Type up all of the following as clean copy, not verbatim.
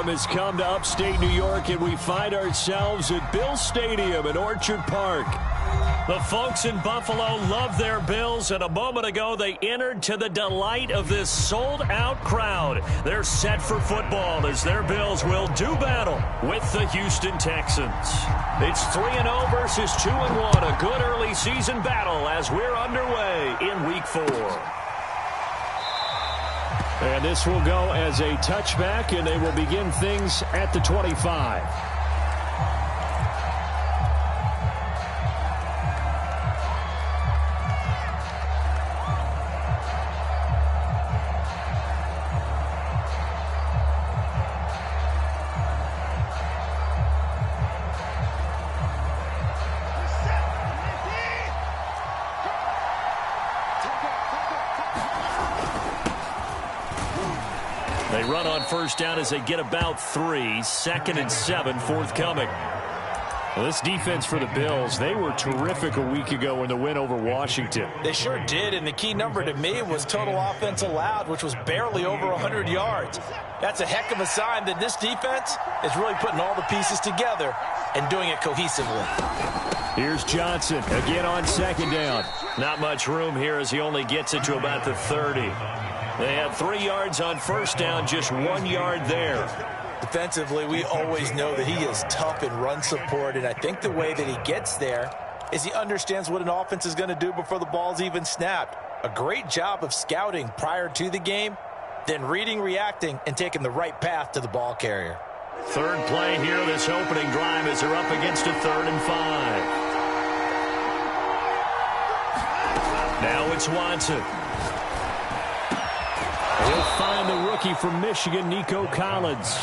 time has come to upstate New York, and we find ourselves at Bill Stadium in Orchard Park. The folks in Buffalo love their Bills, and a moment ago they entered to the delight of this sold-out crowd. They're set for football as their Bills will do battle with the Houston Texans. It's 3-0 versus 2-1, a good early season battle as we're underway in Week 4. And this will go as a touchback, and they will begin things at the 25. They run on first down as they get about 3. 2nd and 7 forthcoming. Well, this defense for the Bills, they were terrific a week ago in the win over Washington. They sure did, and the key number to me was total offense allowed, which was barely over 100 yards. That's a heck of a sign that this defense is really putting all the pieces together and doing it cohesively. Here's Johnson again on 2nd down. Not much room here as he only gets it to about the 30. They had 3 yards on first down, just 1 yard there. Defensively, we always know that he is tough in run support, and I think the way that he gets there is he understands what an offense is going to do before the ball's even snapped. A great job of scouting prior to the game, then reading, reacting, and taking the right path to the ball carrier. Third play here, this opening drive as they're up against a 3rd and 5. Now it's Watson. He'll find the rookie from Michigan, Nico Collins.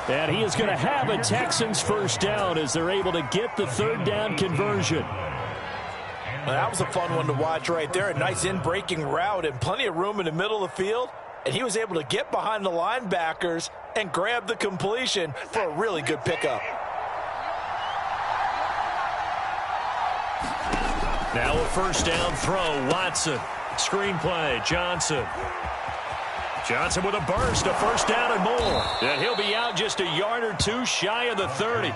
And he is going to have a Texans first down as they're able to get the 3rd down conversion. Well, that was a fun one to watch right there. A nice in-breaking route and plenty of room in the middle of the field. And he was able to get behind the linebackers and grab the completion for a really good pickup. Now a first down throw, Watson. Screenplay, Johnson. Johnson with a burst, a first down and more. And he'll be out just a yard or 2 shy of the 30.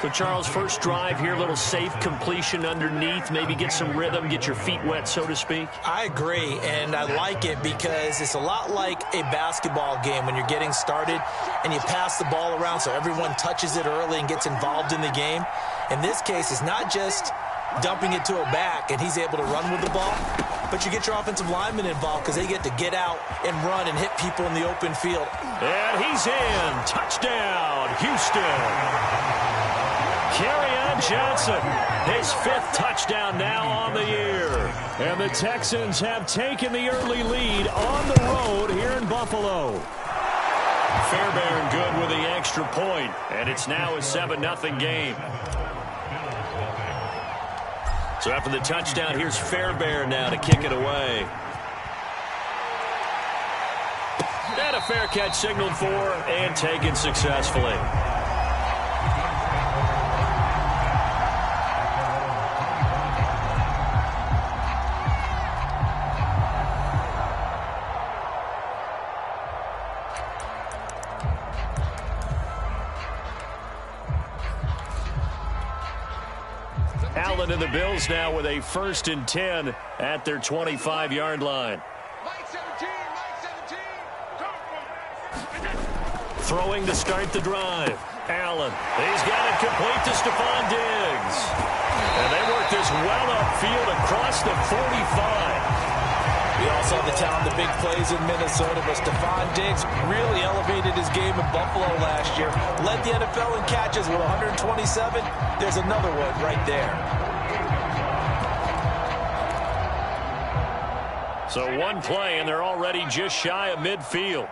So, Charles, first drive here, a little safe completion underneath. Maybe get some rhythm, get your feet wet, so to speak. I agree, and I like it because it's a lot like a basketball game when you're getting started and you pass the ball around so everyone touches it early and gets involved in the game. In this case, it's not just dumping it to a back and he's able to run with the ball, but you get your offensive linemen involved because they get to get out and run and hit people in the open field. And he's in. Touchdown, Houston. Kerryon Johnson, his 5th touchdown now on the year. And the Texans have taken the early lead on the road here in Buffalo. Fairbairn good with the extra point, and it's now a 7-0 game. So after the touchdown, here's Fairbairn now to kick it away. And a fair catch signaled for and taken successfully. Allen and the Bills now with a 1st and 10 at their 25-yard line. Throwing to start the drive. Allen. He's got it complete to Stephon Diggs. And they work this well upfield across the 45. We all saw the talent, the big plays in Minnesota, but Stephon Diggs really elevated his game in Buffalo last year. Led the NFL in catches with 127. There's another one right there. So one play, and they're already just shy of midfield.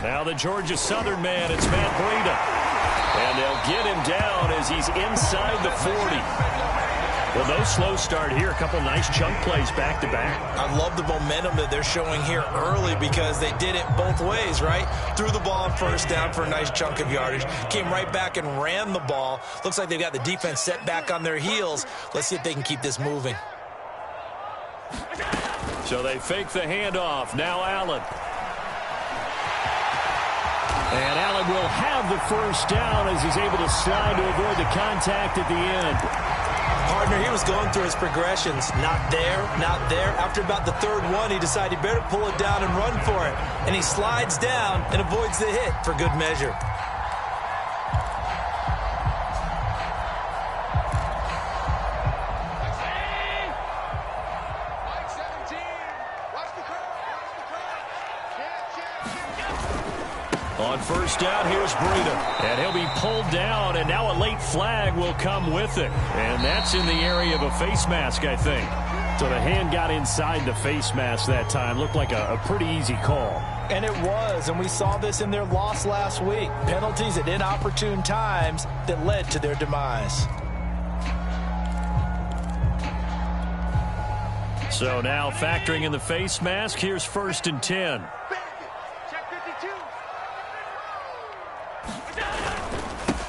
Now the Georgia Southern man, it's Matt Breida. And they'll get him down as he's inside the 40. Well, no slow start here. A couple nice chunk plays back-to-back. I love the momentum that they're showing here early because they did it both ways, right? Threw the ball on first down for a nice chunk of yardage. Came right back and ran the ball. Looks like they've got the defense set back on their heels. Let's see if they can keep this moving. So they fake the handoff. Now Allen. And Allen will have the first down as he's able to slide to avoid the contact at the end. Partner, he was going through his progressions. Not there, not there. After about the third one, he decided he better pull it down and run for it. And he slides down and avoids the hit for good measure. On first down, here's Breida. And he'll be pulled down, and now a late flag will come with it. And that's in the area of a face mask, I think. So the hand got inside the face mask that time. Looked like a pretty easy call. And it was, and we saw this in their loss last week. Penalties at inopportune times that led to their demise. So now factoring in the face mask, here's 1st and 10.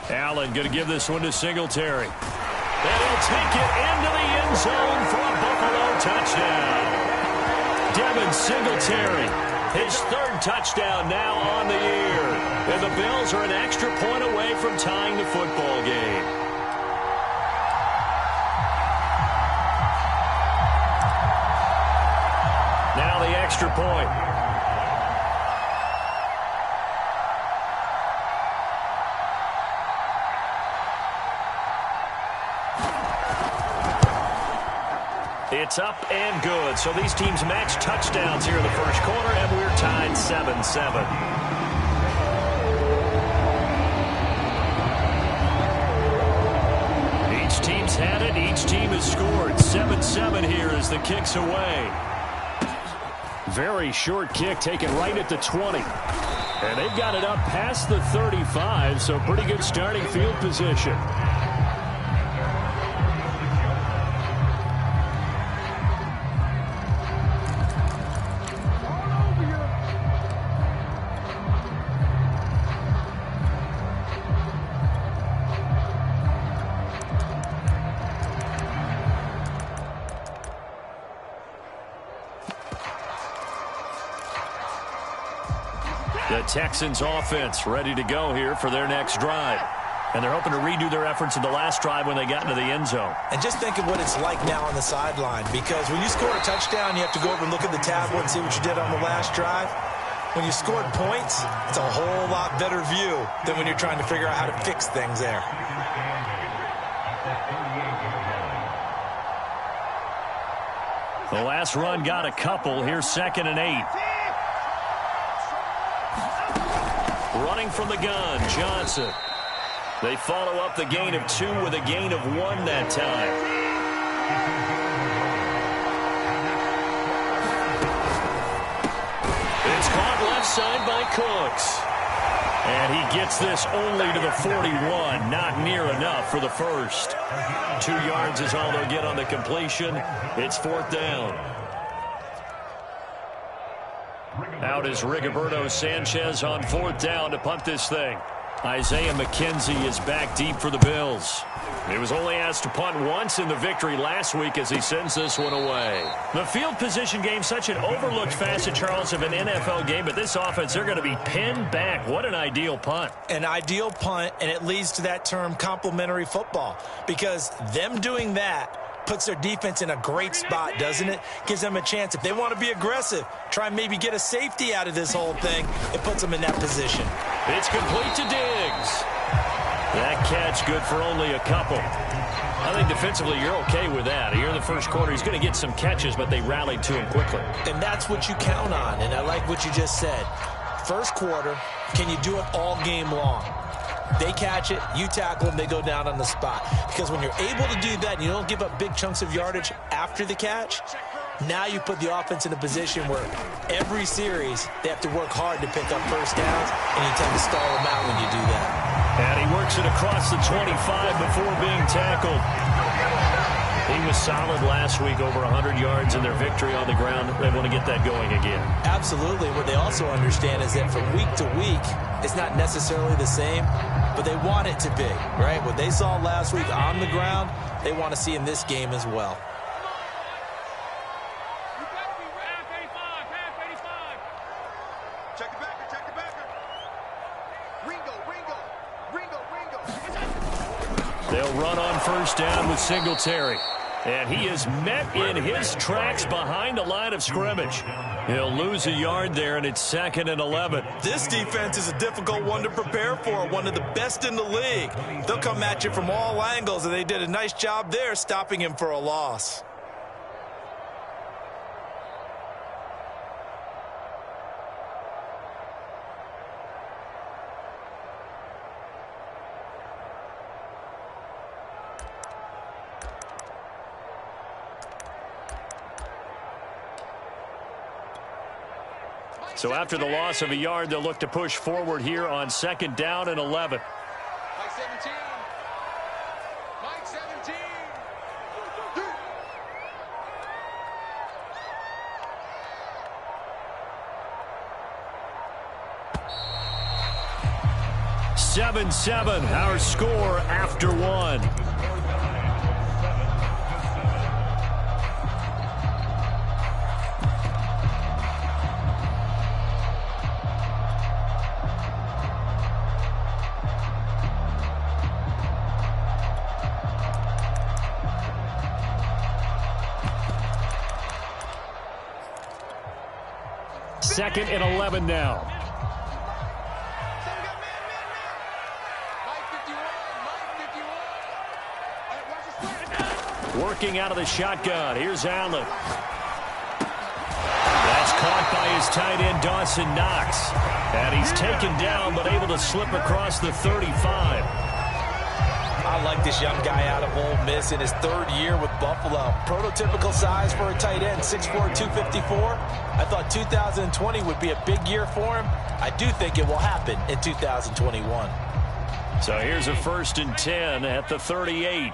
Allen going to give this one to Singletary. And he'll take it into the end zone for a Buffalo touchdown. Devin Singletary, his 3rd touchdown now on the year. And the Bills are an extra point away from tying the football game. Now the extra point. It's up and good. So these teams match touchdowns here in the first quarter, and we're tied 7-7. Each team's had it. Each team has scored. 7-7 here as the kick's away. Very short kick taken right at the 20. And they've got it up past the 35, so pretty good starting field position. The Texans offense ready to go here for their next drive. And they're hoping to redo their efforts in the last drive when they got into the end zone. And just think of what it's like now on the sideline, because when you score a touchdown, you have to go over and look at the tablet and see what you did on the last drive. When you scored points, it's a whole lot better view than when you're trying to figure out how to fix things there. The last run got a couple. Here's 2nd and 8. Running from the gun, Johnson. They follow up the gain of 2 with a gain of 1 that time. It's caught left side by Cooks. And he gets this only to the 41. Not near enough for the first. 2 yards is all they'll get on the completion. It's 4th down. Out is Rigoberto Sanchez on 4th down to punt this thing. Isaiah McKenzie is back deep for the Bills. He was only asked to punt once in the victory last week as he sends this one away. The field position game, such an overlooked facet, Charles, of an NFL game, but this offense, they're going to be pinned back. What an ideal punt. An ideal punt, and it leads to that term complementary football, because them doing that puts their defense in a great spot, doesn't it? Gives them a chance. If they want to be aggressive, try and maybe get a safety out of this whole thing, it puts them in that position. It's complete to Diggs. That catch good for only a couple. I think defensively you're okay with that. Here in the first quarter, he's going to get some catches, but they rallied to him quickly. And that's what you count on, and I like what you just said. First quarter, can you do it all game long? They catch it, you tackle them, they go down on the spot. Because when you're able to do that and you don't give up big chunks of yardage after the catch, now you put the offense in a position where every series they have to work hard to pick up first downs, and you tend to stall them out when you do that. And he works it across the 25 before being tackled. He was solid last week, over 100 yards in their victory on the ground. They want to get that going again. Absolutely. What they also understand is that from week to week, it's not necessarily the same, but they want it to be, right? What they saw last week on the ground, they want to see in this game as well. They'll run on first down with Singletary. And he is met in his tracks behind the line of scrimmage. He'll lose a yard there, and it's 2nd and 11. This defense is a difficult one to prepare for, one of the best in the league. They'll come at you from all angles, and they did a nice job there stopping him for a loss. So after the loss of a yard, they'll look to push forward here on 2nd down and 11. Mike 17. Mike 17. Seven, our score after one. Second and 11 now. Working out of the shotgun. Here's Allen. That's caught by his tight end, Dawson Knox. And he's taken down, but able to slip across the 35. I like this young guy out of Ole Miss in his 3rd year with Buffalo. Prototypical size for a tight end, 6'4", 254. I thought 2020 would be a big year for him. I do think it will happen in 2021. So here's a 1st and 10 at the 38.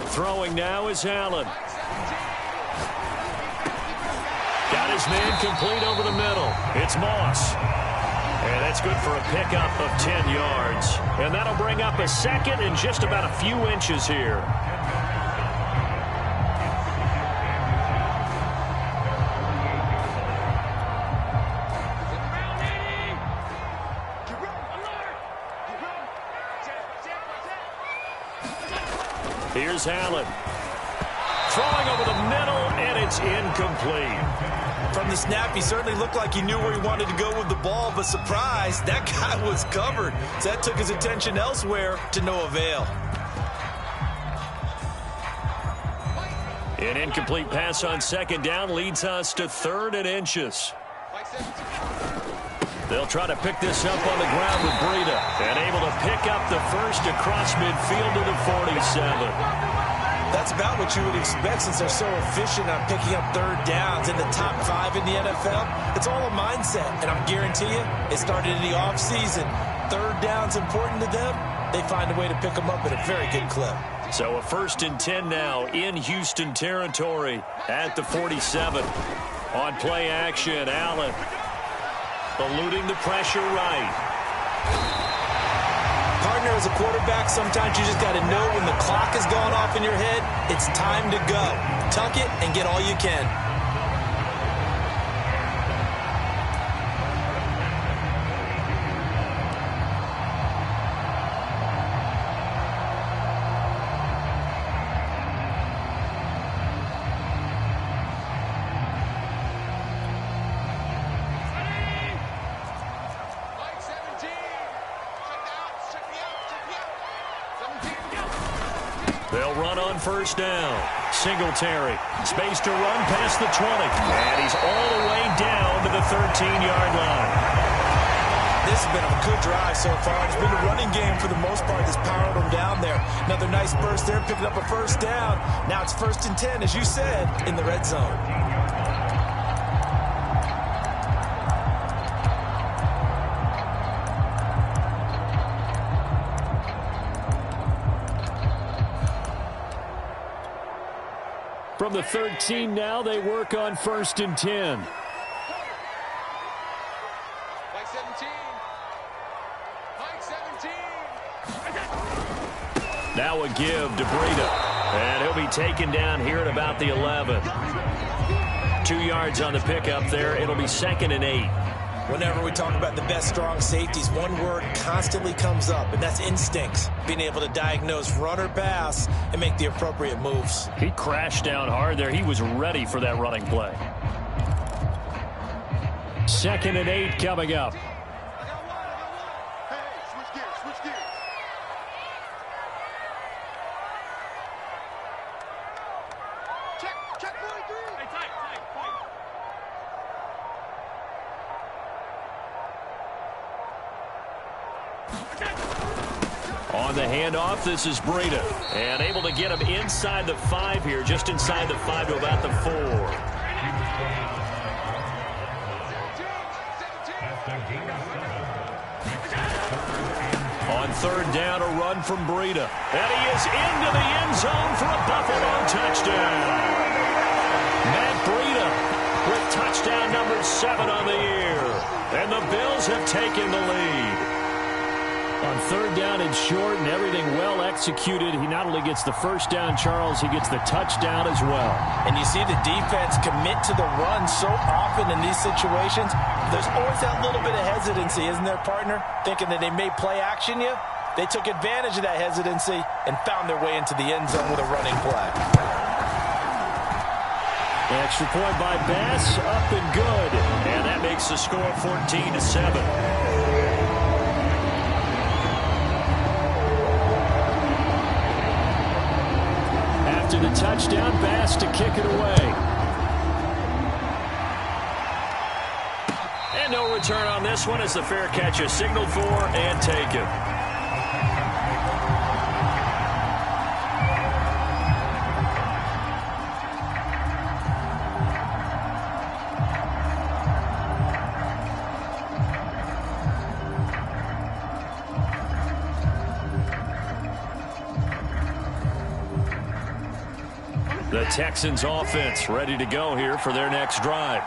Throwing now is Allen. Got his man complete over the middle. It's Moss. And that's good for a pickup of 10 yards. And that'll bring up a 2nd and just about a few inches here. Here's Allen. Throwing over the middle, and it's incomplete. From the snap, he certainly looked like he knew where he wanted to go with the ball, but surprise, that guy was covered. So that took his attention elsewhere to no avail. An incomplete pass on 2nd down leads us to 3rd and inches. They'll try to pick this up on the ground with Breida, and able to pick up the first across midfield to the 47. That's about what you would expect since they're so efficient on picking up 3rd downs in the top 5 in the NFL. It's all a mindset, and I'm guarantee you, it started in the offseason. 3rd down's important to them. They find a way to pick them up at a very good clip. So a 1st and 10 now in Houston territory at the 47. On play action, Allen eluding the pressure right. Partner, as a quarterback, sometimes you just got to know when the clock has gone off in your head, it's time to go. Tuck it and get all you can. They'll run on first down. Singletary, space to run past the 20. And he's all the way down to the 13-yard line. This has been a good drive so far. It's been a running game for the most part that's powered them down there. Another nice burst there, picking up a first down. Now it's 1st and 10, as you said, in the red zone. From the 13 now, they work on 1st and 10. Mike 17. Mike 17. Now a give to Breida. And he'll be taken down here at about the 11. 2 yards on the pickup there. It'll be 2nd and 8. Whenever we talk about the best strong safeties, one word constantly comes up, and that's instincts. Being able to diagnose run or pass and make the appropriate moves. He crashed down hard there. He was ready for that running play. 2nd and 8 coming up. On the handoff, this is Breida. And able to get him inside the 5 here, just inside the 5 to about the 4. On 3rd down, a run from Breida. And he is into the end zone for a Buffalo touchdown. Matt Breida with touchdown number 7 on the year. And the Bills have taken the lead. On 3rd down and short and everything well executed, he not only gets the first down, Charles, he gets the touchdown as well. And you see the defense commit to the run so often in these situations. There's always that little bit of hesitancy, isn't there, partner? Thinking that they may play action you. They took advantage of that hesitancy and found their way into the end zone with a running play. Extra point by Bass, up and good. And that makes the score 14-7. After the touchdown, Bass to kick it away. And no return on this one as the fair catch is signaled for and taken. The Texans offense ready to go here for their next drive.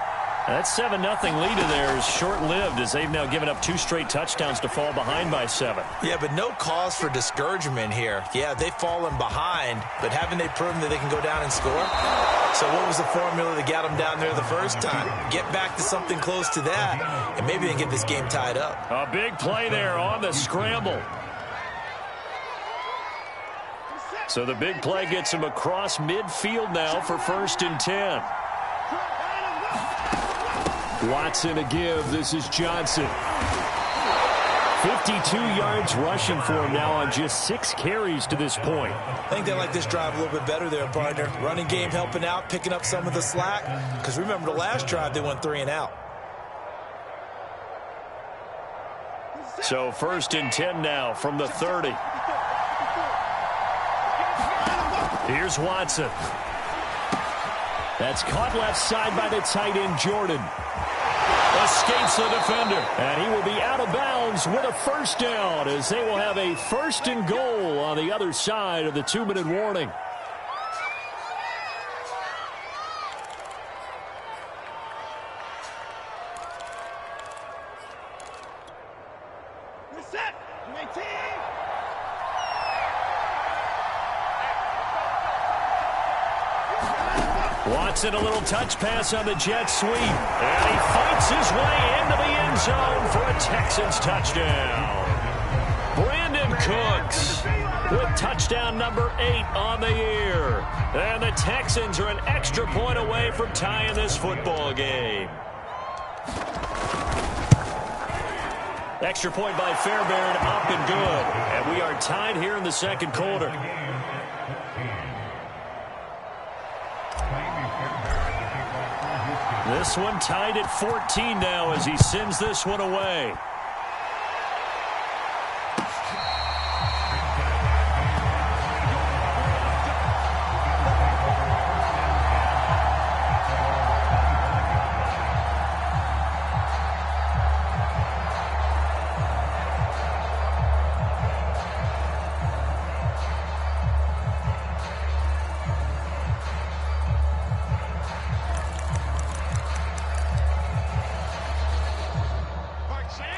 That 7-0 lead of theirs short-lived as they've now given up 2 straight touchdowns to fall behind by 7. Yeah, but no cause for discouragement here. Yeah, they've fallen behind, but haven't they proven that they can go down and score? So what was the formula that got them down there the first time? Get back to something close to that, and maybe they get this game tied up. A big play there on the scramble. So the big play gets him across midfield now for 1st and 10. Watson to give. This is Johnson. 52 yards rushing for him now on just 6 carries to this point. I think they like this drive a little bit better there, partner. Running game helping out, picking up some of the slack. Because remember the last drive, they went 3 and out. So 1st and 10 now from the 30. Here's Watson. That's caught left side by the tight end, Jordan. Escapes the defender. And he will be out of bounds with a first down as they will have a 1st and goal on the other side of the 2-minute warning. Set. Watson, a little touch pass on the jet sweep. And he fights his way into the end zone for a Texans touchdown. Brandon Cooks with touchdown number 8 on the year. And the Texans are an extra point away from tying this football game. Extra point by Fairbairn, up and good. And we are tied here in the 2nd quarter. This one tied at 14 now as he sends this one away.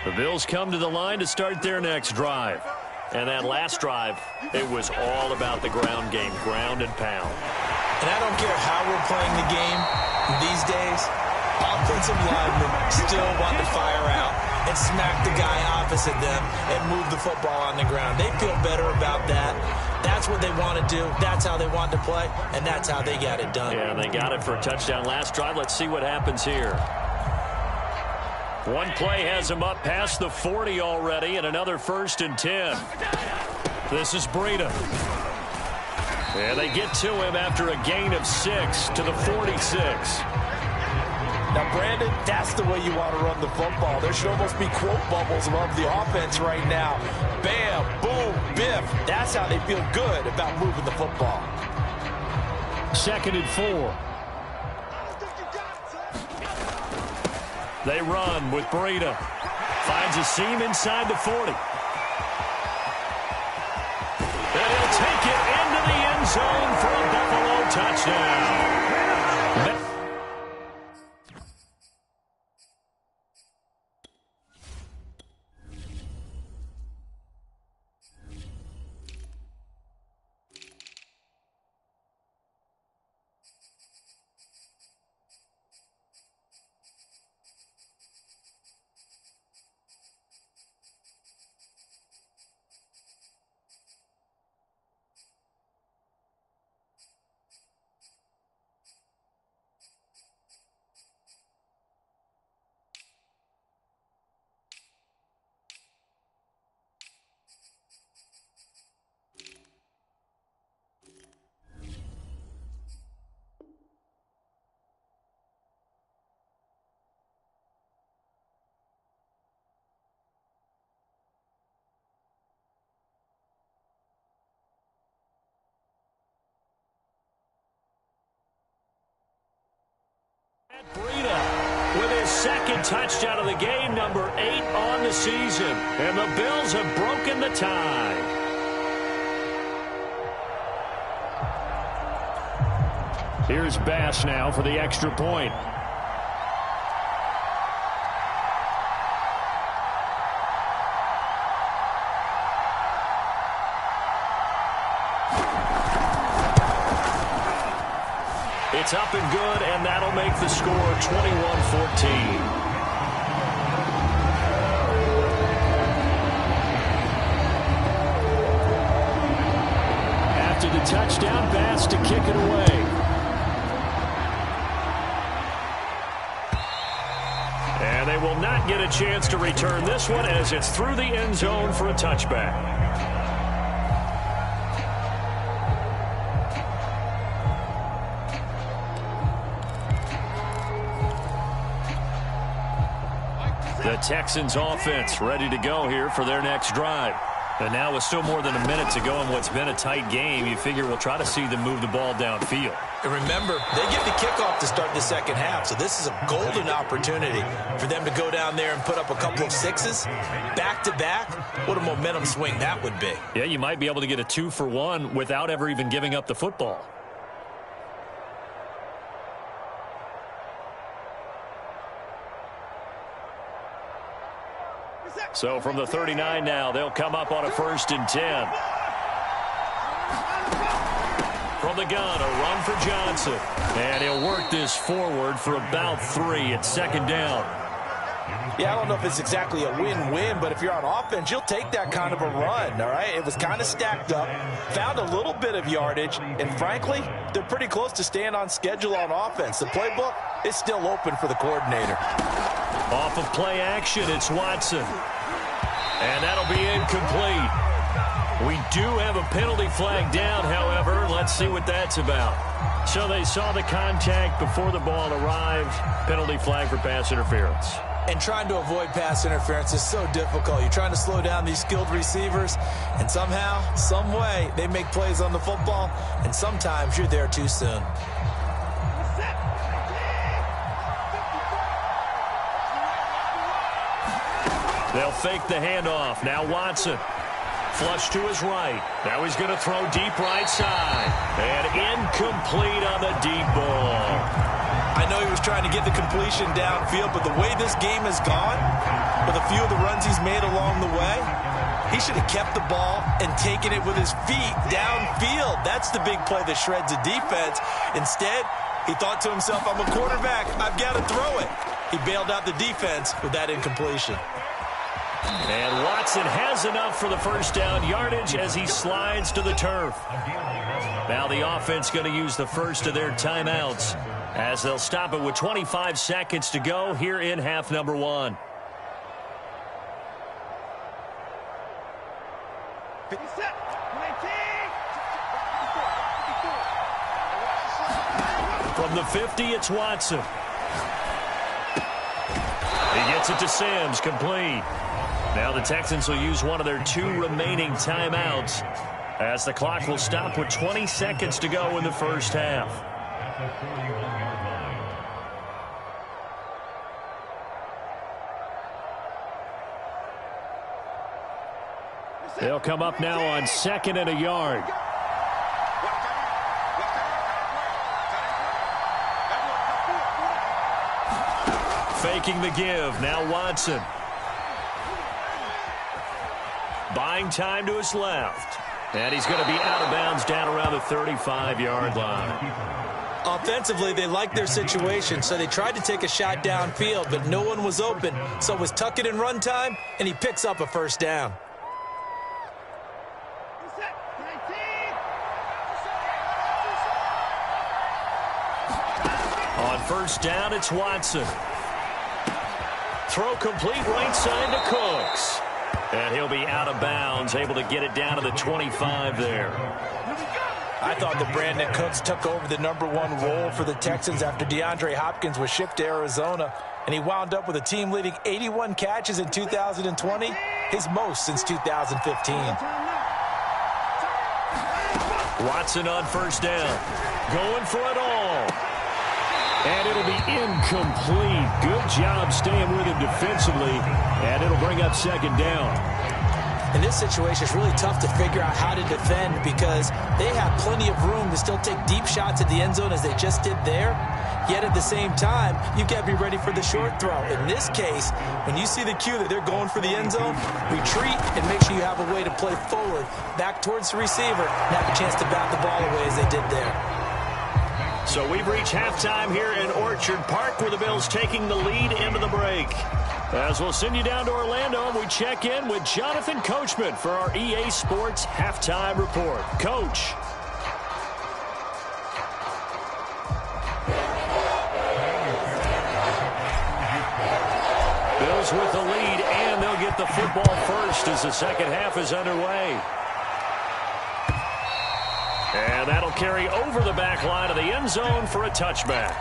The Bills come to the line to start their next drive. And that last drive, it was all about the ground game, ground and pound. And I don't care how we're playing the game these days, offensive linemen still want to fire out and smack the guy opposite them and move the football on the ground. They feel better about that. That's what they want to do. That's how they want to play, and that's how they got it done. Yeah, they got it for a touchdown last drive. Let's see what happens here. One play has him up past the 40 already, and another 1st and 10. This is Breida. And they get to him after a gain of 6 to the 46. Now, Brandon, that's the way you want to run the football. There should almost be quote bubbles above the offense right now. Bam, boom, biff. That's how they feel good about moving the football. 2nd and 4. They run with Breida. Finds a seam inside the 40. And he'll take it into the end zone for a Buffalo touchdown. Breida with his 2nd touchdown of the game, number 8 on the season. And the Bills have broken the tie. Here's Bass now for the extra point. It's up and good, and that'll make the score 21-14. After the touchdown, Bass to kick it away. And they will not get a chance to return this one as it's through the end zone for a touchback. The Texans offense ready to go here for their next drive. And now with still more than a minute to go in what's been a tight game, you figure we'll try to see them move the ball downfield. And remember, they get the kickoff to start the second half, so this is a golden opportunity for them to go down there and put up a couple of 6s back-to-back. What a momentum swing that would be. Yeah, you might be able to get a 2-for-1 without ever even giving up the football. So from the 39 now, they'll come up on a 1st and 10. From the gun, a run for Johnson. And he'll work this forward for about 3 at 2nd down. Yeah, I don't know if it's exactly a win-win, but if you're on offense, you'll take that kind of a run, all right? It was kind of stacked up, found a little bit of yardage, and frankly, they're pretty close to staying on schedule on offense. The playbook is still open for the coordinator. Off of play action, it's Watson. And that'll be incomplete. We do have a penalty flag down, however. Let's see what that's about. So they saw the contact before the ball arrived. Penalty flag for pass interference. And trying to avoid pass interference is so difficult. You're trying to slow down these skilled receivers, and somehow, some way, they make plays on the football, and sometimes you're there too soon. They'll fake the handoff. Now Watson. Flush to his right. Now he's going to throw deep right side. And incomplete on the deep ball. I know he was trying to get the completion downfield, but the way this game has gone, with a few of the runs he's made along the way, He should have kept the ball and taken it with his feet downfield. That's the big play that shreds a defense. Instead, he thought to himself, I'm a quarterback. I've got to throw it. He bailed out the defense with that incompletion. And Watson has enough for the first down yardage as he slides to the turf. Now the offense going to use the first of their timeouts as they'll stop it with 25 seconds to go here in half number 1. From the 50, it's Watson. He gets it to Sims, complete. Now the Texans will use one of their 2 remaining timeouts as the clock will stop with 20 seconds to go in the first half. They'll come up now on 2nd and a yard. Faking the give. Now Watson. Buying time to his left. And he's going to be out of bounds down around the 35-yard line. Offensively, they liked their situation, so they tried to take a shot downfield, but no one was open. So it was tuck it and run time, and he picks up a first down. On first down, it's Watson. Throw complete right side to Cooks. And he'll be out of bounds, able to get it down to the 25 there. I thought that Brandon Cooks took over the #1 role for the Texans after DeAndre Hopkins was shipped to Arizona, and he wound up with a team-leading 81 catches in 2020, his most since 2015. Watson on first down, going for it all. And it'll be incomplete. Good job staying with him defensively, and it'll bring up 2nd down. In this situation, it's really tough to figure out how to defend because they have plenty of room to still take deep shots at the end zone as they just did there. Yet at the same time, you've got to be ready for the short throw. In this case, when you see the cue that they're going for the end zone, retreat and make sure you have a way to play forward, back towards the receiver, and have a chance to bat the ball away as they did there. So we've reached halftime here in Orchard Park with the Bills taking the lead into the break. As we'll send you down to Orlando, and we check in with Jonathan Coachman for our EA Sports Halftime Report. Coach. Bills with the lead, and they'll get the football first as the second half is underway. And that'll carry over the back line of the end zone for a touchback.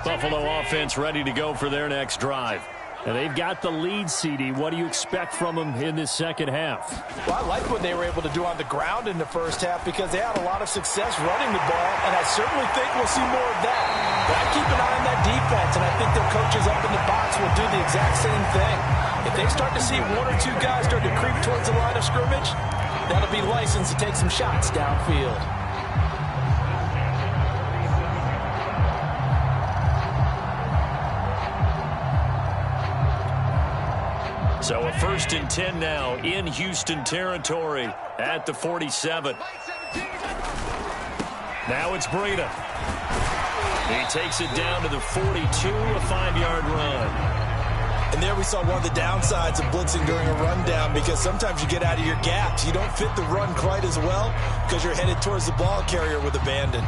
Buffalo offense ready to go for their next drive. And they've got the lead, CD. What do you expect from them in this second half? Well, I like what they were able to do on the ground in the first half because they had a lot of success running the ball, and I certainly think we'll see more of that. But I keep an eye on that defense, and I think their coaches up in the box will do the exact same thing. If they start to see 1 or 2 guys start to creep towards the line of scrimmage, that'll be licensed to take some shots downfield. So a 1st and 10 now in Houston territory at the 47. Now it's Breida. He takes it down to the 42, a 5-yard run. And there we saw one of the downsides of blitzing during a rundown because sometimes you get out of your gaps. You don't fit the run quite as well because you're headed towards the ball carrier with abandon.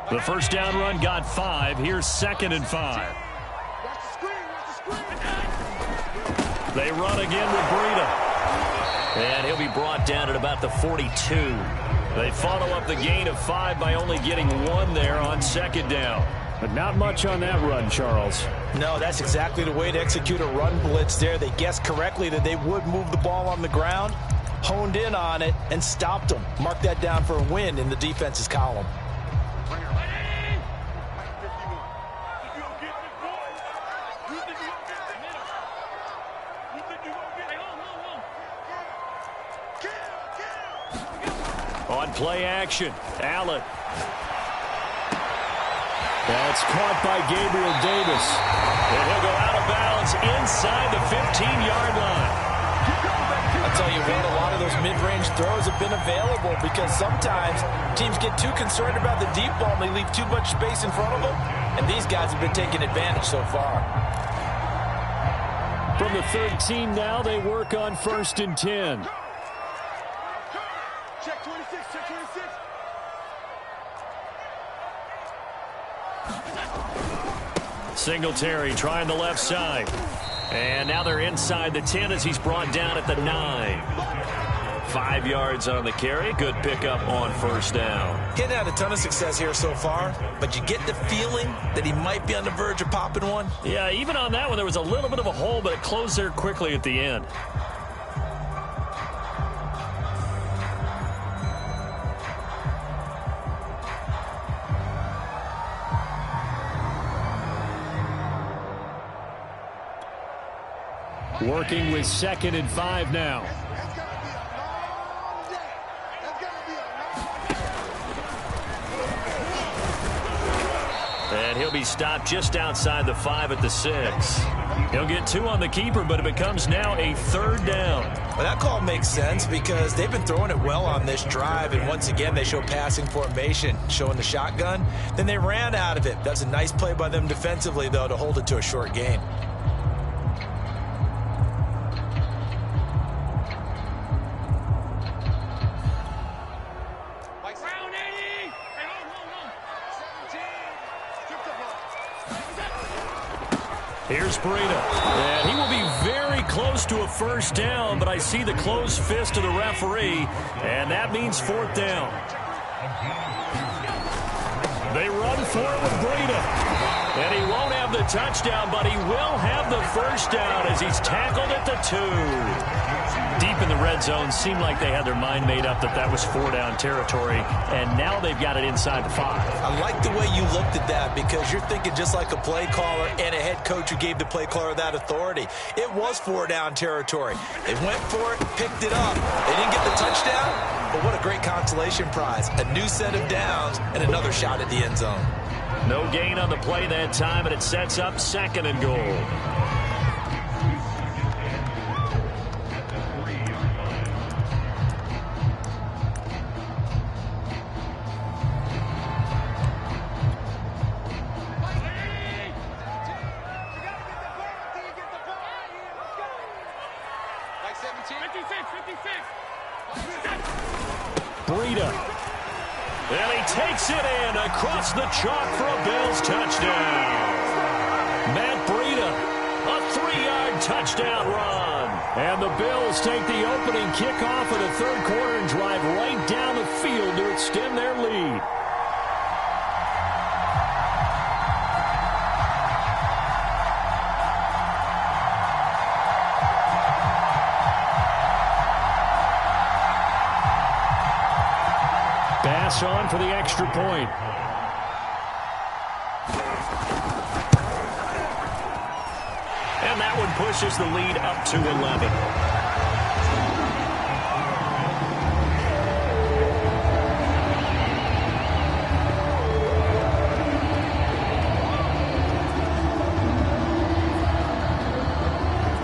The first down run got 5. Here's 2nd and 5. They run again with Breida. And he'll be brought down at about the 42. They follow up the gain of 5 by only getting 1 there on second down. But not much on that run, Charles. No, that's exactly the way to execute a run blitz there. They guessed correctly that they would move the ball on the ground, honed in on it, and stopped them. Mark that down for a win in the defense's column. On play action, Allen. That's caught by Gabriel Davis. And he'll go out of bounds inside the 15-yard line. I'll tell you what, a lot of those mid-range throws have been available because sometimes teams get too concerned about the deep ball and they leave too much space in front of them, and these guys have been taking advantage so far. From the 13 now, they work on 1st and 10. Check 26, check 26. Singletary trying the left side. And now they're inside the 10 as he's brought down at the 9. 5 yards on the carry. Good pickup on 1st down. Getting had a ton of success here so far, but you get the feeling that he might be on the verge of popping one. Yeah, even on that one, there was a little bit of a hole, but it closed there quickly at the end. Working with 2nd and 5 now. And he'll be stopped just outside the 5 at the 6. He'll get 2 on the keeper, but it becomes now a 3rd down. Well, that call makes sense because they've been throwing it well on this drive, and once again they show passing formation, showing the shotgun. Then they ran out of it. That's a nice play by them defensively, though, to hold it to a short gain. Here's Breida. And he will be very close to a 1st down, but I see the closed fist of the referee, and that means 4th down. They run for it with Breida. And he won't have the touchdown, but he will have the 1st down as he's tackled at the 2. Deep in the red zone, seemed like they had their mind made up that that was 4-down territory, and now they've got it inside the 5. I like the way you looked at that because you're thinking just like a play caller and a head coach who gave the play caller that authority. It was 4-down territory. They went for it, picked it up. They didn't get the touchdown, but what a great consolation prize. A new set of downs and another shot at the end zone. No gain on the play that time, and it sets up 2nd and goal. Breida. And he takes it in across the chalk for a Bills touchdown. Matt Breida, a 3-yard touchdown run. And the Bills take the opening kickoff of the 3rd quarter and drive right down the field to extend their lead. Pass on for the extra point. And that one pushes the lead up to 11.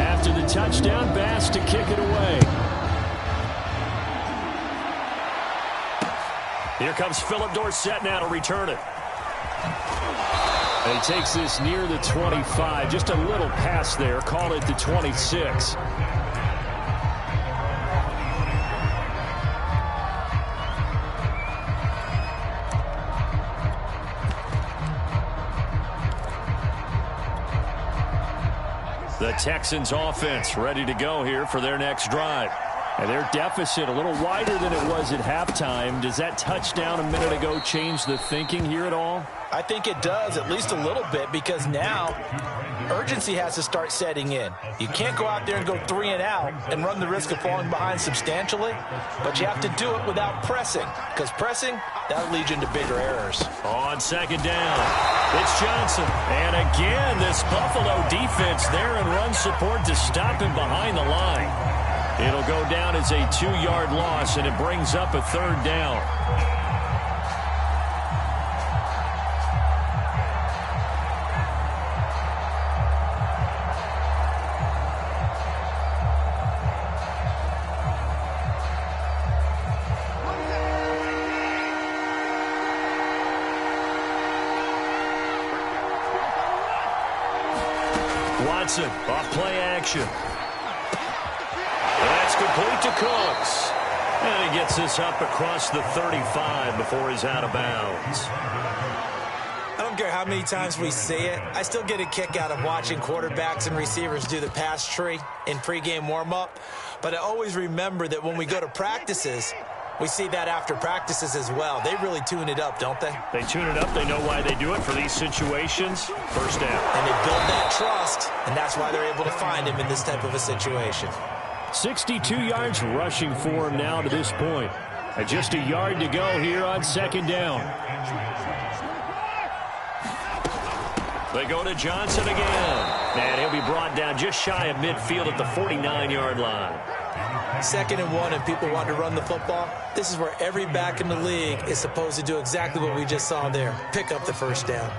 After the touchdown, Bass to kick it away. Here comes Philip Dorsett now to return it. And he takes this near the 25. Just a little pass there. Call it the 26. The Texans offense ready to go here for their next drive. And their deficit a little wider than it was at halftime. Does that touchdown a minute ago change the thinking here at all? I think it does, at least a little bit, because now urgency has to start setting in. You can't go out there and go 3 and out and run the risk of falling behind substantially, but you have to do it without pressing, because pressing, that'll lead you into bigger errors. On second down, it's Johnson. And again, this Buffalo defense there in run support to stop him behind the line. It'll go down as a 2-yard loss, and it brings up a third down. Watson, off play action. That's complete to Cooks. And he gets this up across the 35 before he's out of bounds. I don't care how many times we see it. I still get a kick out of watching quarterbacks and receivers do the pass tree in pregame warm-up. But I always remember that when we go to practices, we see that after practices as well. They really tune it up, don't they? They tune it up. They know why they do it for these situations. First down. And they build that trust, and that's why they're able to find him in this type of a situation. 62 yards rushing for him now to this point. And just a yard to go here on second down. They go to Johnson again. And he'll be brought down just shy of midfield at the 49-yard line. 2nd and 1, and people want to run the football. This is where every back in the league is supposed to do exactly what we just saw there. Pick up the first down.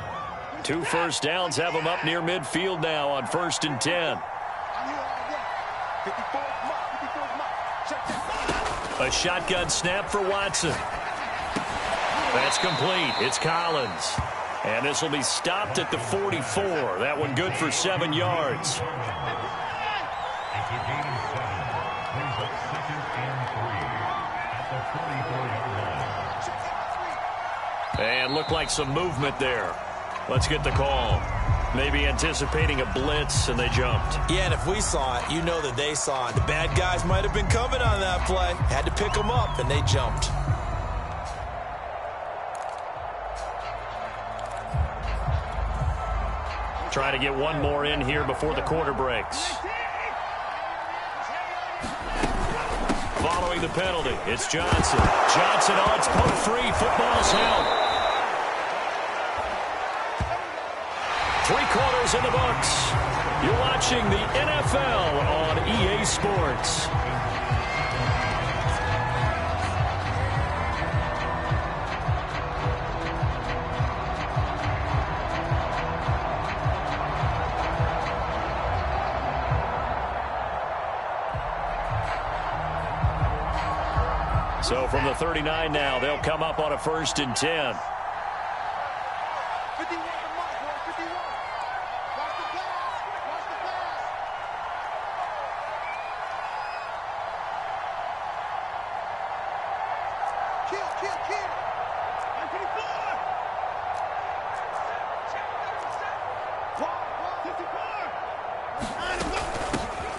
2 first downs have them up near midfield now on 1st and 10. A shotgun snap for Watson. That's complete. It's Collins. And this will be stopped at the 44. That one good for 7 yards. And looked like some movement there. Let's get the call. Maybe anticipating a blitz, and they jumped. Yeah, and if we saw it, you know that they saw it. The bad guys might have been coming on that play. Had to pick them up, and they jumped. Try to get one more in here before the quarter breaks. Following the penalty, it's Johnson. Johnson, oh, it's poke free. Football's held. 3 quarters in the books. You're watching the NFL on EA Sports. So from the 39 now, they'll come up on a 1st and 10.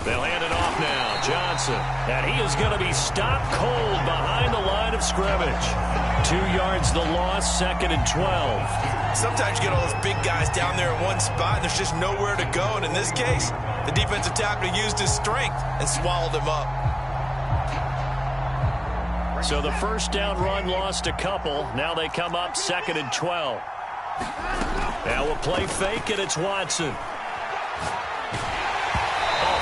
They'll hand it off now. Johnson. And he is going to be stopped cold behind the line of scrimmage. 2 yards the loss, 2nd and 12. Sometimes you get all those big guys down there in one spot, and there's just nowhere to go. And in this case, the defensive tackle used his strength and swallowed him up. So the first down run lost a couple. Now they come up 2nd and 12. Now we'll play fake, and it's Watson.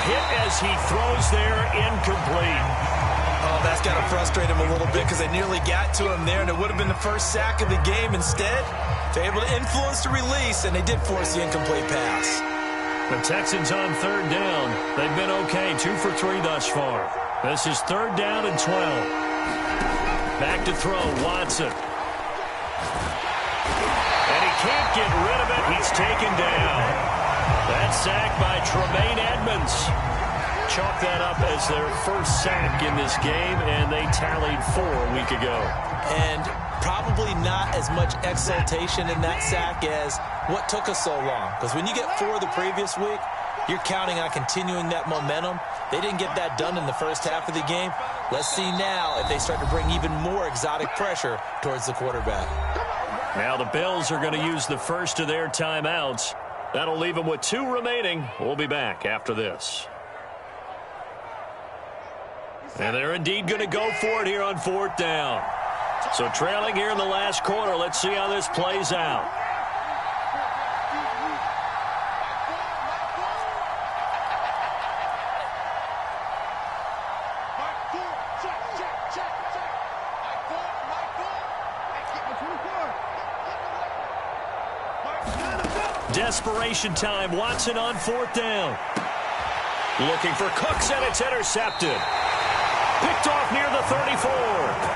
Hit as he throws there, incomplete. Oh, that's got to frustrate him a little bit because they nearly got to him there, and it would have been the first sack of the game. Instead, they're able to influence the release, and they did force the incomplete pass. The Texans on 3rd down. They've been okay, 2 for 3 thus far. This is 3rd down and 12. Back to throw, Watson. And he can't get rid of it. He's taken down. That sack by Tremaine Edmonds. Chalk that up as their first sack in this game, and they tallied 4 a week ago. And probably not as much exultation in that sack as what took us so long. Because when you get 4 the previous week, you're counting on continuing that momentum. They didn't get that done in the first half of the game. Let's see now if they start to bring even more exotic pressure towards the quarterback. Now the Bills are going to use the first of their timeouts. That'll leave them with 2 remaining. We'll be back after this. And they're indeed going to go for it here on 4th down. So trailing here in the last quarter. Let's see how this plays out. Desperation time. Watson on 4th down. Looking for Cooks, and it's intercepted. Picked off near the 34.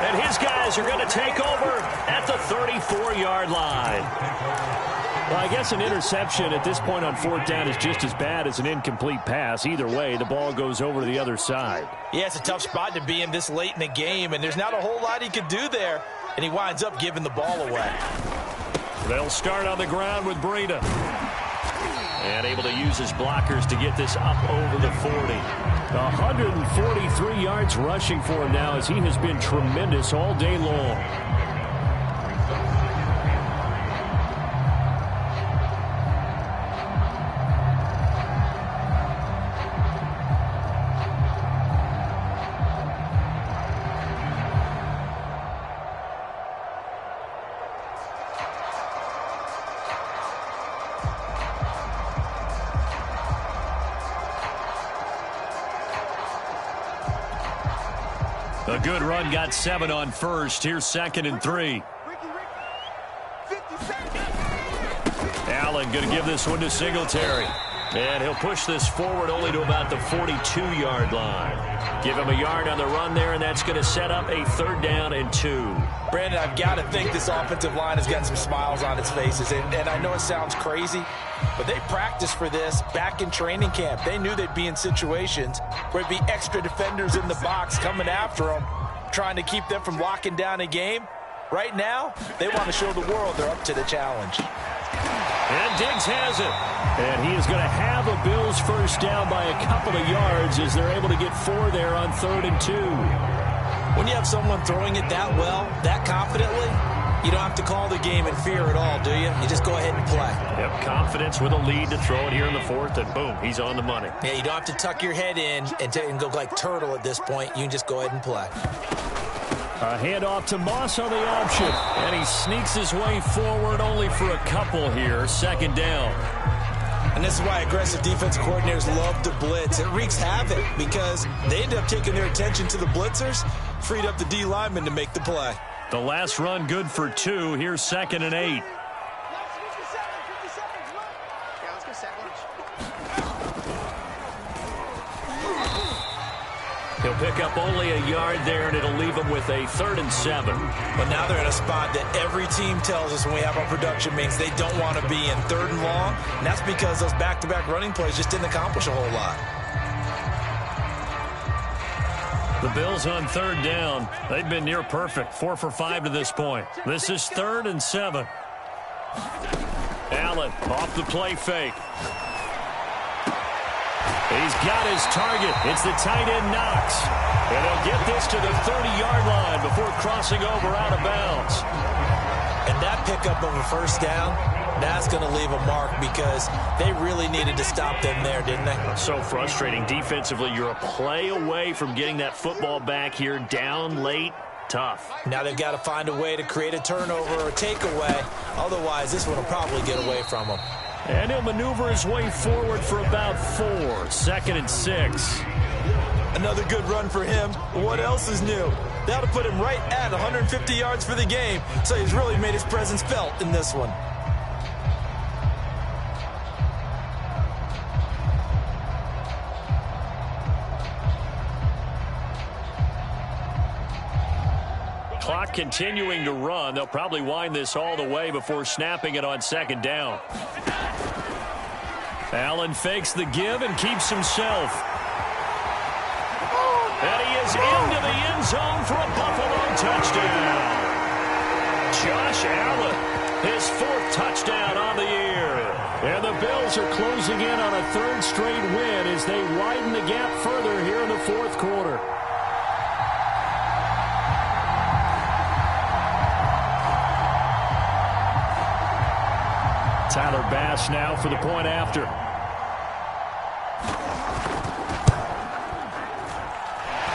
And his guys are going to take over at the 34-yard line. Well, I guess an interception at this point on 4th down is just as bad as an incomplete pass. Either way, the ball goes over to the other side. Yeah, it's a tough spot to be in this late in the game, and there's not a whole lot he could do there. And he winds up giving the ball away. They'll start on the ground with Breida. And able to use his blockers to get this up over the 40. 143 yards rushing for him now as he has been tremendous all day long. A good run, got 7 on first. Here's 2nd and 3. Allen going to give this one to Singletary. And he'll push this forward only to about the 42-yard line. Give him a yard on the run there, and that's going to set up a 3rd down and 2. Brandon, I've got to think this offensive line has got some smiles on its faces. And I know it sounds crazy, but they practiced for this back in training camp. They knew they'd be in situations where it'd be extra defenders in the box coming after them, trying to keep them from locking down a game. Right now, they want to show the world they're up to the challenge. And Diggs has it. And he is going to have a Bills first down by a couple of yards as they're able to get 4 there on 3rd and 2. When you have someone throwing it that well, that confidently, you don't have to call the game in fear at all, do you? You just go ahead and play. Yep, confidence with a lead to throw it here in the 4th, and boom, he's on the money. Yeah, you don't have to tuck your head in and go like turtle at this point. You can just go ahead and play. A handoff to Moss on the option, and he sneaks his way forward only for a couple here. 2nd down. And this is why aggressive defensive coordinators love to blitz. It wreaks havoc because they end up taking their attention to the blitzers, freed up the D lineman to make the play. The last run good for 2. Here's 2nd and 8. He'll pick up only a yard there, and it'll leave him with a 3rd and 7. But now they're in a spot that every team tells us when we have our production means they don't want to be in 3rd and long, and that's because those back-to-back running plays just didn't accomplish a whole lot. The Bills on 3rd down. They've been near perfect, 4 for 5 to this point. This is 3rd and 7. Allen off the play fake. He's got his target. It's the tight end Knox. And he'll get this to the 30-yard line before crossing over out of bounds. And that pickup of a first down, that's going to leave a mark because they really needed to stop them there, didn't they? So frustrating. Defensively, you're a play away from getting that football back here down late. Tough. Now they've got to find a way to create a turnover or a takeaway. Otherwise, this one will probably get away from them. And he'll maneuver his way forward for about 4. 2nd and 6. Another good run for him. What else is new? That'll put him right at 150 yards for the game. So he's really made his presence felt in this one. Clock continuing to run. They'll probably wind this all the way before snapping it on 2nd down. Allen fakes the give and keeps himself. And he is into the end zone for a Buffalo touchdown. Josh Allen, his 4th touchdown on the year. And the Bills are closing in on a third straight win as they widen the gap further here in the fourth quarter. Tyler Bass now for the point after.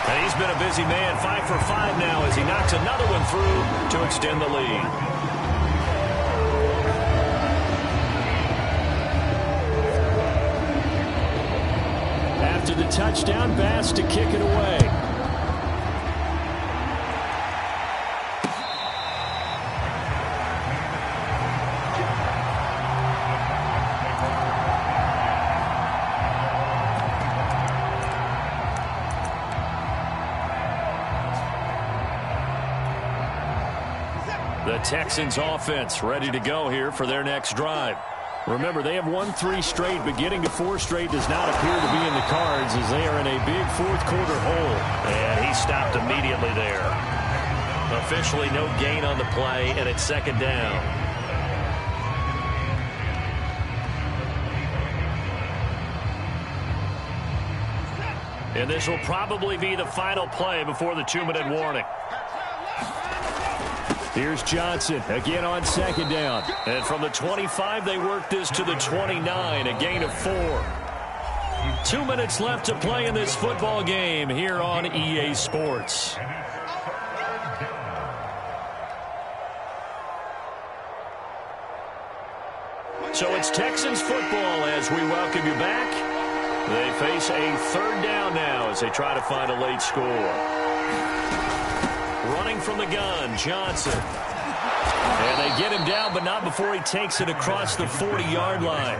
And he's been a busy man, 5 for 5 now as he knocks another one through to extend the lead. After the touchdown, Bass to kick it away. The Texans offense ready to go here for their next drive. Remember, they have won 3 straight, but getting to 4 straight does not appear to be in the cards as they are in a big fourth quarter hole. And he stopped immediately there. Officially no gain on the play, and it's second down. And this will probably be the final play before the 2-minute warning. Here's Johnson again on second down. And from the 25, they work this to the 29, a gain of 4. 2 minutes left to play in this football game here on EA Sports. So it's Texans football as we welcome you back. They face a third down now as they try to find a late score. Running from the gun, Johnson. And they get him down, but not before he takes it across the 40-yard line.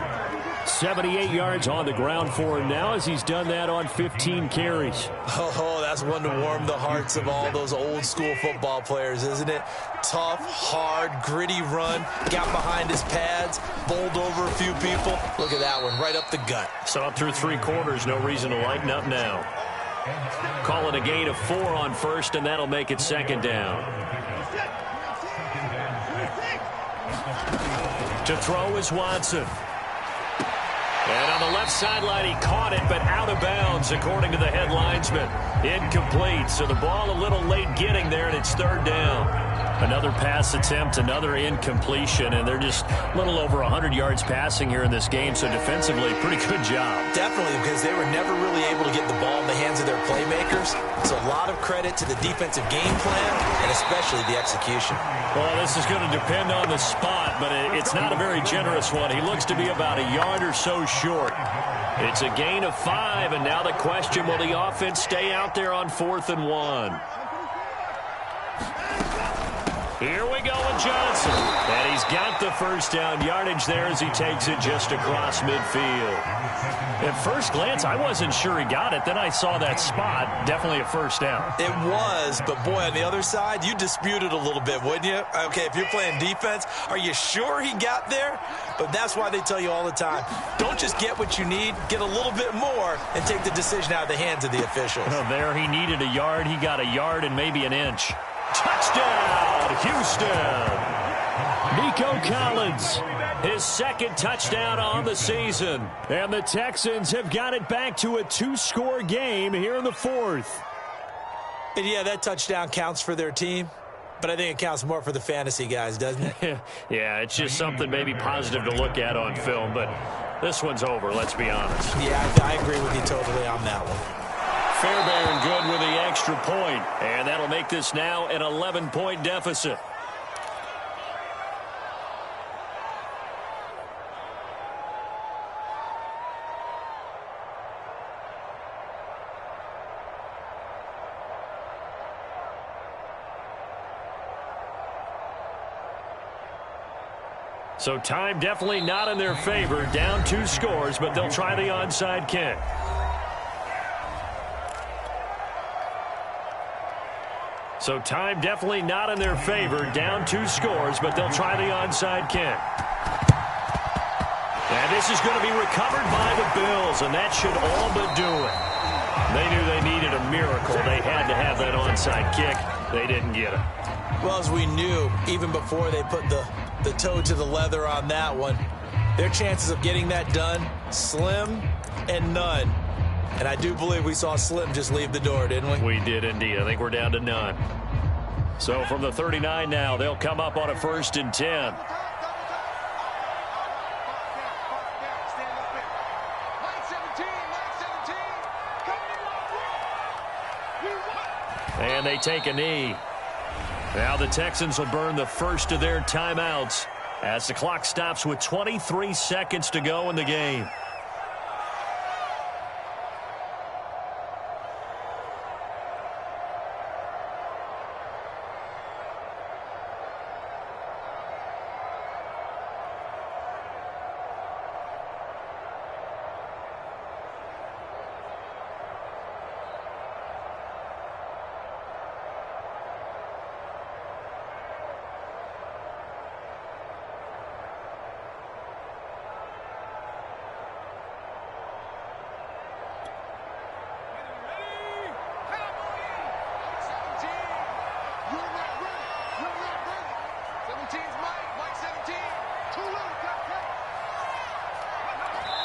78 yards on the ground for him now as he's done that on 15 carries. Oh, that's one to warm the hearts of all those old-school football players, isn't it? Tough, hard, gritty run. Got behind his pads, bowled over a few people. Look at that one, right up the gut. So through 3 quarters, no reason to lighten up now. Call it a gain of 4 on first, and that'll make it second down. To throw is Watson. And on the left sideline, he caught it, but out of bounds, according to the head linesman. Incomplete, so the ball a little late getting there, and it's third down. Another pass attempt, another incompletion, and they're just a little over 100 yards passing here in this game, so defensively, pretty good job. Definitely, because they were never really able to get the ball in the hands of their playmakers. So a lot of credit to the defensive game plan, and especially the execution. Well, this is going to depend on the spot, but it's not a very generous one. He looks to be about a yard or so short. It's a gain of 5, and now the question, will the offense stay out there on 4th and 1? Here we go with Johnson. And he's got the first down yardage there as he takes it just across midfield. At first glance, I wasn't sure he got it. Then I saw that spot. Definitely a first down. It was, but boy, on the other side, you dispute it a little bit, wouldn't you? Okay, if you're playing defense, are you sure he got there? But that's why they tell you all the time, don't just get what you need, get a little bit more, and take the decision out of the hands of the officials. Well, there he needed a yard. He got a yard and maybe an inch. Touchdown, Houston. Nico Collins, his second touchdown on the season. And the Texans have got it back to a 2-score game here in the fourth. And yeah, that touchdown counts for their team, but I think it counts more for the fantasy guys, doesn't it? Yeah, it's just something maybe positive to look at on film, but this one's over, let's be honest. Yeah, I agree with you totally on that one. Fairbairn good with the extra point, and that'll make this now an 11-point deficit. So time definitely not in their favor. Down 2 scores, but they'll try the onside kick. So time definitely not in their favor. Down 2 scores, but they'll try the onside kick. And this is going to be recovered by the Bills, and that should all but do it. They knew they needed a miracle. They had to have that onside kick. They didn't get it. Well, as we knew, even before they put the toe to the leather on that one, Their chances of getting that done, slim and none. And I do believe we saw Slim just leave the door, didn't we? We did indeed. I think we're down to none. So from the 39 now, they'll come up on a 1st and 10. And they take a knee. Now the Texans will burn the first of their timeouts as the clock stops with 23 seconds to go in the game.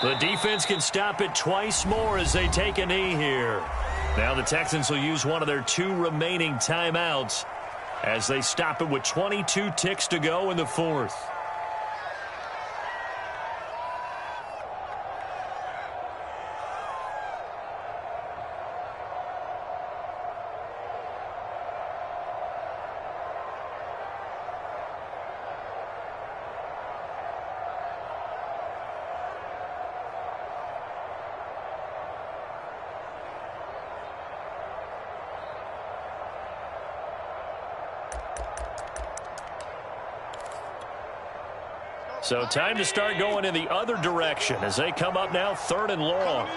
The defense can stop it twice more as they take a knee here. Now the Texans will use one of their 2 remaining timeouts as they stop it with 22 ticks to go in the 4th. So time to start going in the other direction as they come up now 3rd and long.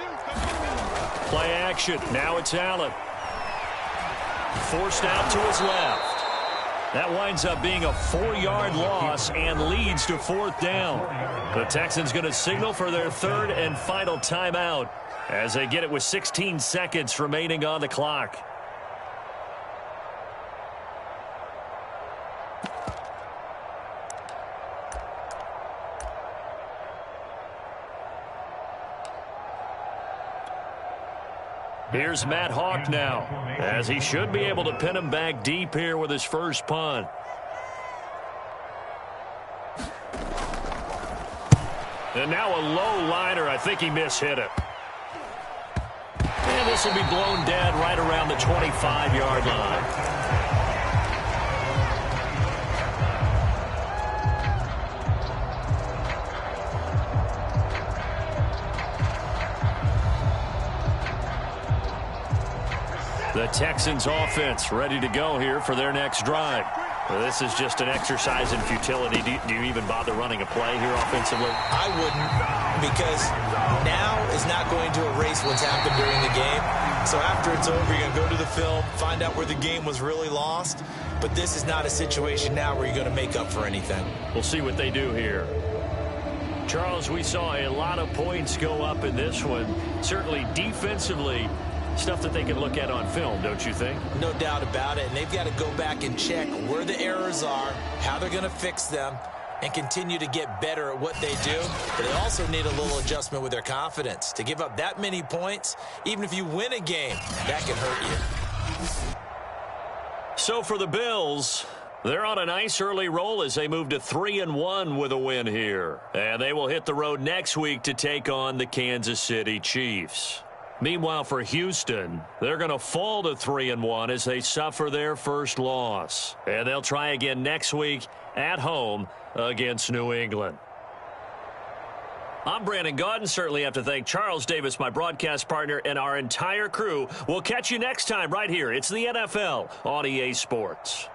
Play action. Now it's Allen. Forced out to his left. That winds up being a 4-yard loss and leads to 4th down. The Texans going to signal for their 3rd and final timeout as they get it with 16 seconds remaining on the clock. Here's Matt Hawk now, as he should be able to pin him back deep here with his first punt. And now a low liner. I think he mishit it. And this will be blown dead right around the 25-yard line. The Texans offense ready to go here for their next drive. Well, this is just an exercise in futility. Do you even bother running a play here offensively? I wouldn't, because now is not going to erase what's happened during the game. So after it's over, you're going to go to the film, find out where the game was really lost. But this is not a situation now where you're going to make up for anything. We'll see what they do here. Charles, we saw a lot of points go up in this one. Certainly defensively, stuff that they can look at on film, don't you think? No doubt about it. And they've got to go back and check where the errors are, how they're going to fix them, and continue to get better at what they do. But they also need a little adjustment with their confidence. To give up that many points, even if you win a game, that can hurt you. So for the Bills, they're on a nice early roll as they move to 3-1 with a win here. And they will hit the road next week to take on the Kansas City Chiefs. Meanwhile, for Houston, they're going to fall to 3-1 as they suffer their first loss. And they'll try again next week at home against New England. I'm Brandon Gaudin. Certainly have to thank Charles Davis, my broadcast partner, and our entire crew. We'll catch you next time right here. It's the NFL on EA Sports.